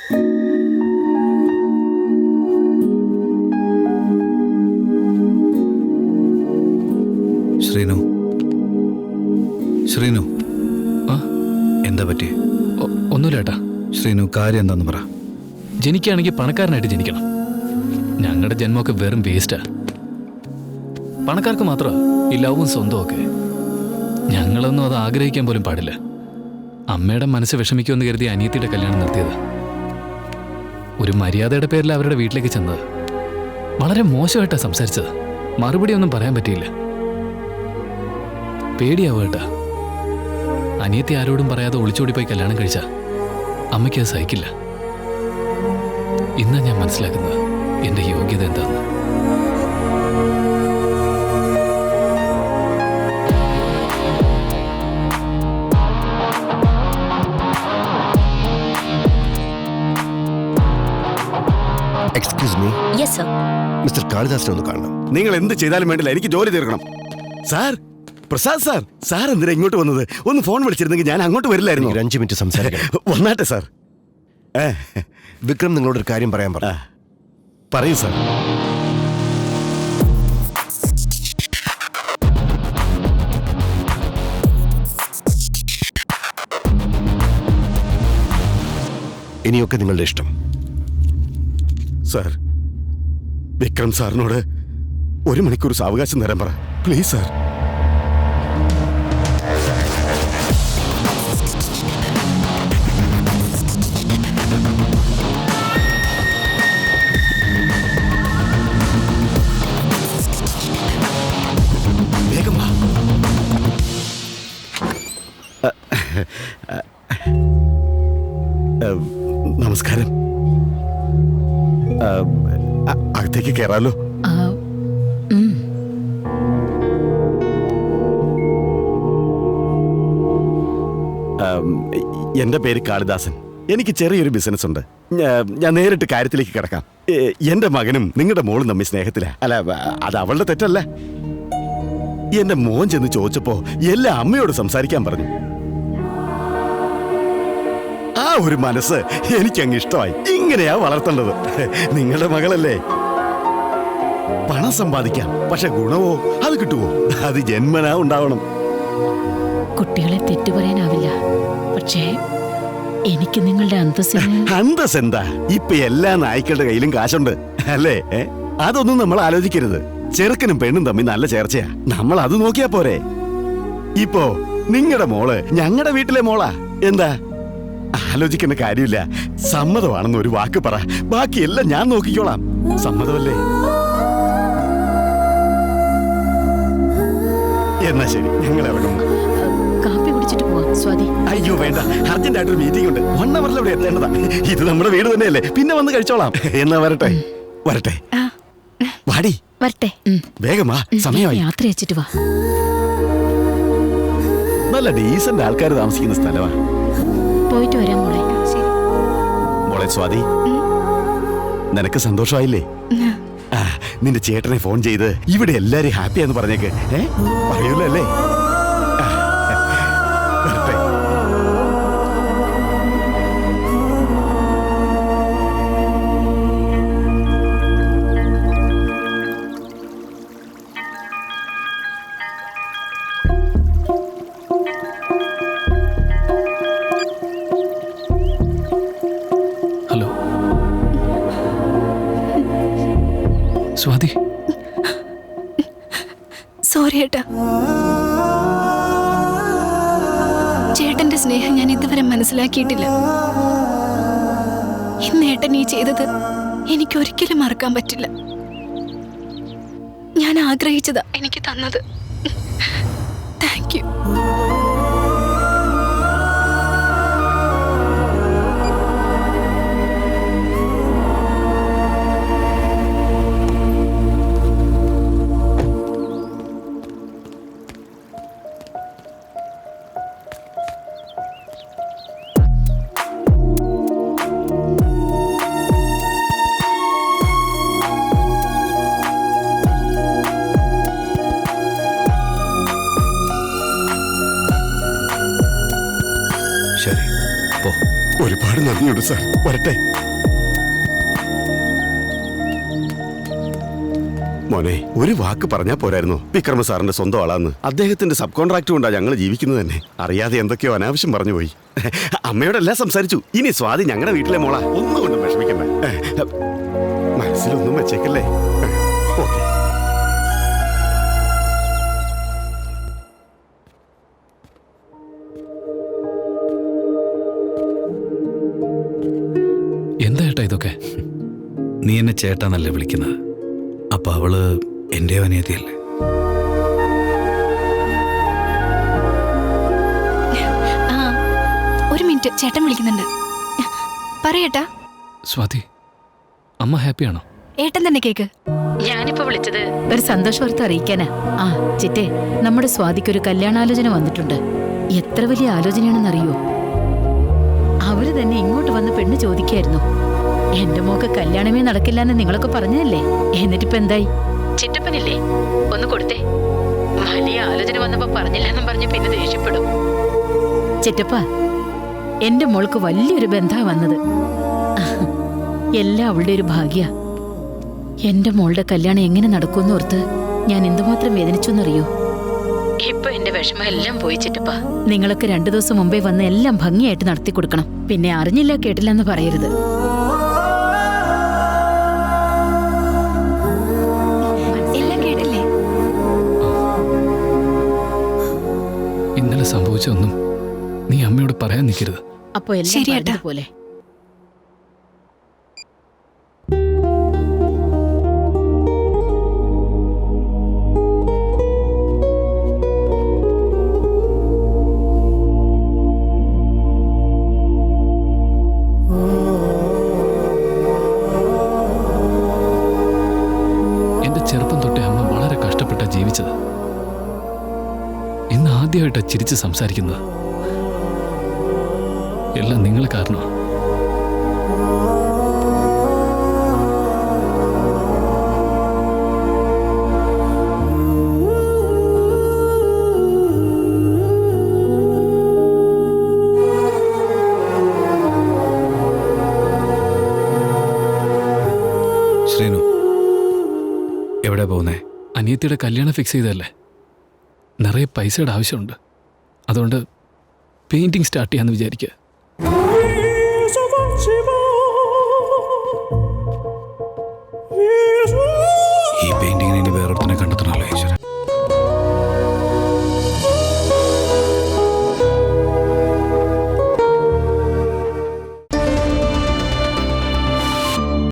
ശ്രീനു, ശ്രീനു, എന്താ പറ്റി? ഒന്നുമില്ല ഏട്ടാ. ശ്രീനു, കാര്യം എന്താന്ന് പറ. ജനിക്കുകയാണെങ്കിൽ പണക്കാരനായിട്ട് ജനിക്കണം. ഞങ്ങളുടെ ജന്മമൊക്കെ വെറും വേസ്റ്റാ. പണക്കാർക്ക് മാത്രമാണ് ഈ ലവും സ്വന്തമൊക്കെ. ഞങ്ങളൊന്നും അത് ആഗ്രഹിക്കാൻ പോലും പാടില്ല. അമ്മയുടെ മനസ്സ് വിഷമിക്കുമെന്ന് കരുതി അനിയത്തിയുടെ കല്യാണം നിർത്തിയത്. ഒരു മര്യാദയുടെ പേരിൽ അവരുടെ വീട്ടിലേക്ക് ചെന്നത്. വളരെ മോശമായിട്ടാണ് സംസാരിച്ചത്. മറുപടി ഒന്നും പറയാൻ പറ്റിയില്ല. പേടിയാവും ഏട്ടാ. അനിയത്തി ആരോടും പറയാതെ ഒളിച്ചോടിപ്പോയി കല്യാണം കഴിച്ച അമ്മയ്ക്ക് അത് സഹിക്കില്ല. ഇന്നാ ഞാൻ മനസ്സിലാക്കുന്നത് എൻ്റെ യോഗ്യത എന്താന്ന്. Excuse me. Yes sir. Mister കാളിദാസിനെ ഒന്ന് കാണണം. നിങ്ങൾ എന്ത് ചെയ്താലും വേണ്ടില്ല, എനിക്ക് ജോലി തീർക്കണം. സാർ, പ്രസാദ് സാർ, സാർ എന്തിനാ ഇങ്ങോട്ട് വന്നത്? ഒന്ന് ഫോൺ വിളിച്ചിരുന്നെങ്കിൽ ഞാൻ അങ്ങോട്ട് വരില്ലായിരുന്നു. ഒരു 5 മിനിറ്റ് സംസാരിക്കണം. വന്നാട്ടെ സാർ. വിക്രം നിങ്ങളോടൊരു കാര്യം പറയാൻ പറഞ്ഞു. പറയൂ സാർ. ഇനിയൊക്കെ നിങ്ങളുടെ ഇഷ്ടം. സാർ, വിക്രം സാറിനോട് 1 മണിക്കൂർ സാവകാശം തരാൻ പറ പ്ലീസ് സാർ. വേഗം വാ. നമസ്കാരം. അകത്തേക്ക് കയറാലോ? എന്റെ പേര് കാളിദാസൻ. എനിക്ക് ചെറിയൊരു ബിസിനസ് ഉണ്ട്. ഞാൻ നേരിട്ട് കാര്യത്തിലേക്ക് കിടക്കാം. എന്റെ മകനും നിങ്ങളുടെ മോളും തമ്മിൽ സ്നേഹത്തിലാ. അല്ല, അത് അവളുടെ തെറ്റല്ല. എന്റെ മോൻ ചെന്ന് ചോദിച്ചപ്പോ എല്ലാ അമ്മയോട് സംസാരിക്കാൻ പറഞ്ഞു. ആ ഒരു മനസ്സ് എനിക്കങ്ങ് ഇഷ്ടമായി. ഇങ്ങനെയാ വളർത്തേണ്ടത്. നിങ്ങളുടെ മകളല്ലേ. പണം സമ്പാദിക്കാം, പക്ഷെ ഗുണമോ അത് കിട്ടുമോ? അത് ജന്മനാ ഉണ്ടാവണം. കുട്ടികളെ തെറ്റു പറയാനാവില്ല, പക്ഷേ എനിക്ക് നിങ്ങളുടെ അന്തസ് എന്താ? ഇപ്പൊ എല്ലാ നായ്ക്കളുടെ കയ്യിലും കാശുണ്ട് അല്ലേ? അതൊന്നും നമ്മൾ ആലോചിക്കരുത്. ചെറുക്കനും പെണ്ണും തമ്മിൽ നല്ല ചേർച്ചയാ. നമ്മൾ അത് നോക്കിയാ പോരെ. ഇപ്പോ നിങ്ങളുടെ മോള് ഞങ്ങളുടെ വീട്ടിലെ മോളാ. എന്താ ആലോചിക്കേണ്ട കാര്യമില്ല. സമ്മതമാണെന്ന് ഒരു വാക്ക് പറ, ബാക്കിയെല്ലാം ഞാൻ നോക്കിക്കോളാം. സമ്മതമല്ലേ? എന്നാ ശരി, ഞങ്ങൾ ഇറങ്ങുന്നു. കാപ്പി കുടിച്ചിട്ട് പോവാം സ്വാതി. അയ്യോ വേണ്ട, അർജന്റ് ആയിട്ടൊരു മീറ്റിംഗ് ഉണ്ട്. 1 അവറിൽ അവിടെ എത്തേണ്ടതാ. ഇത് നമ്മുടെ വീട് തന്നെയല്ലേ, പിന്നെ വന്ന് കഴിച്ചോളാം. എന്നാ വരട്ടെ. വരട്ടെ. വാടി. വരട്ടെ. വേഗം വാ, സമയമായി. യാത്ര വെച്ചിട്ട് വാ. നല്ല ഡീസന്റ് ആൾക്കാർ താമസിക്കുന്ന സ്ഥലമാ. പോയിട്ട് വരാം മോളെ. മോളെ സ്വാതി, നിനക്ക് സന്തോഷമായില്ലേ? നിന്റെ ചേട്ടനെ ഫോൺ ചെയ്ത് ഇവിടെ എല്ലാരും ഹാപ്പിയാന്ന് പറഞ്ഞേക്ക്. പറയൂല്ലോ അല്ലേ? വരട്ടെ. ഹലോ സ്വാതി. സോറി ഏട്ടാ, ചേട്ടന്റെ സ്നേഹം ഞാൻ ഇതുവരെ മനസ്സിലാക്കിയിട്ടില്ല. ഇന്ന് ഏട്ടൻ ഈ ചെയ്തത് എനിക്ക് ഒരിക്കലും മറക്കാൻ പറ്റില്ല. ഞാൻ ആഗ്രഹിച്ചതാ എനിക്ക് തന്നത്. Thank you. നന്ദിയുണ്ട് സാർ. വരട്ടെ. മോനെ, ഒരു വാക്ക് പറഞ്ഞാ പോരായിരുന്നു വിക്രമ സാറിന്റെ സ്വന്തം ആളാന്ന്. അദ്ദേഹത്തിന്റെ സബ് കോൺട്രാക്ട് കൊണ്ടാ ഞങ്ങൾ ജീവിക്കുന്നത് തന്നെ. അറിയാതെ എന്തൊക്കെയോ അനാവശ്യം പറഞ്ഞു പോയി. അമ്മയോടെല്ലാം സംസാരിച്ചു. ഇനി സ്വാതി ഞങ്ങളുടെ വീട്ടിലെ മോളാ. ഒന്നും കൊണ്ടും വിഷമിക്കണ്ട. മനസ്സിലൊന്നും വെച്ചേക്കല്ലേ. ഓക്കെ. എന്താ ഏട്ടാ ഇതൊക്കെ? നീ എന്നെ ചേട്ടാന്നല്ലേ വിളിക്കുന്നത്? അപ്പൊ അവള് എൻ്റെ അനിയത്തിയല്ലേ? ആ, ഒരു മിനിറ്റ്, ചേട്ടൻ വിളിക്കുന്നുണ്ട്. പറയേട്ടാ. സ്വാതി, അമ്മ ഹാപ്പിയാണോ? ഏട്ടൻ തന്നെ കേക്ക്. ഞാനിപ്പോ വിളിച്ചത് ഒരു സന്തോഷ വാർത്ത അറിയിക്കാനാ. ആ ചിറ്റേ, നമ്മുടെ സ്വാതിക്കൊരു കല്യാണാലോചന വന്നിട്ടുണ്ട്. എത്ര വലിയ ആലോചനയാണെന്നറിയോ? അവര് തന്നെ ഇങ്ങോട്ട് വന്ന് പെണ്ണ് ചോദിക്കായിരുന്നു. എന്റെ മോക്ക് കല്യാണമേ നടക്കില്ല എന്ന് നിങ്ങളൊക്കെ പറഞ്ഞതല്ലേ? എന്നിട്ടിപ്പോ എന്തായി? ചിറ്റപ്പനില്ലേ, ഒന്ന് കൊടുത്തേ. വലിയ ആലോചന വന്നപ്പോ പറഞ്ഞില്ലെന്നും പറഞ്ഞ് പിന്നെ ദേഷ്യപ്പെടും. ചിറ്റപ്പ, എന്റെ മോൾക്ക് വലിയൊരു ബന്ധാ വന്നത്. എല്ലാം അവളുടെ ഒരു ഭാഗ്യ. എന്റെ മോളുടെ കല്യാണം എങ്ങനെ നടക്കുമെന്ന് ഓർത്ത് ഞാൻ എന്തുമാത്രം വേദനിച്ചെന്നറിയോ? ഇപ്പൊ എന്റെ വിഷമം എല്ലാം പോയി ചിറ്റപ്പ. നിങ്ങളൊക്കെ 2 ദിവസം മുമ്പേ വന്ന് എല്ലാം ഭംഗിയായിട്ട് നടത്തി കൊടുക്കണം. പിന്നെ അറിഞ്ഞില്ല കേട്ടില്ല എന്ന് പറയരുത്. എല്ലാം കേട്ടില്ലേ? ഇന്നലെ സംഭവിച്ചൊന്നും നീ അമ്മയോട് പറയാൻ നിൽക്കരുത്. അപ്പൊ എല്ലാം ശരിയേട്ടാ. പോലെ എന്റെ ചെറുപ്പം തൊട്ടേ അമ്മ വളരെ കഷ്ടപ്പെട്ടാ ജീവിച്ചത്. ഇന്ന് ആദ്യമായിട്ടാ ചിരിച്ച് സംസാരിക്കുന്നത്. എല്ലാം നിങ്ങൾ കാരണമാണ്. ശ്രീനു, എവിടെ പോകുന്നേ? അനിയത്തിയുടെ കല്യാണം ഫിക്സ് ചെയ്തതല്ലേ, നിറയെ പൈസയുടെ ആവശ്യമുണ്ട്. അതുകൊണ്ട് പെയിന്റിങ് സ്റ്റാർട്ട് ചെയ്യാന്ന് വിചാരിക്കുക.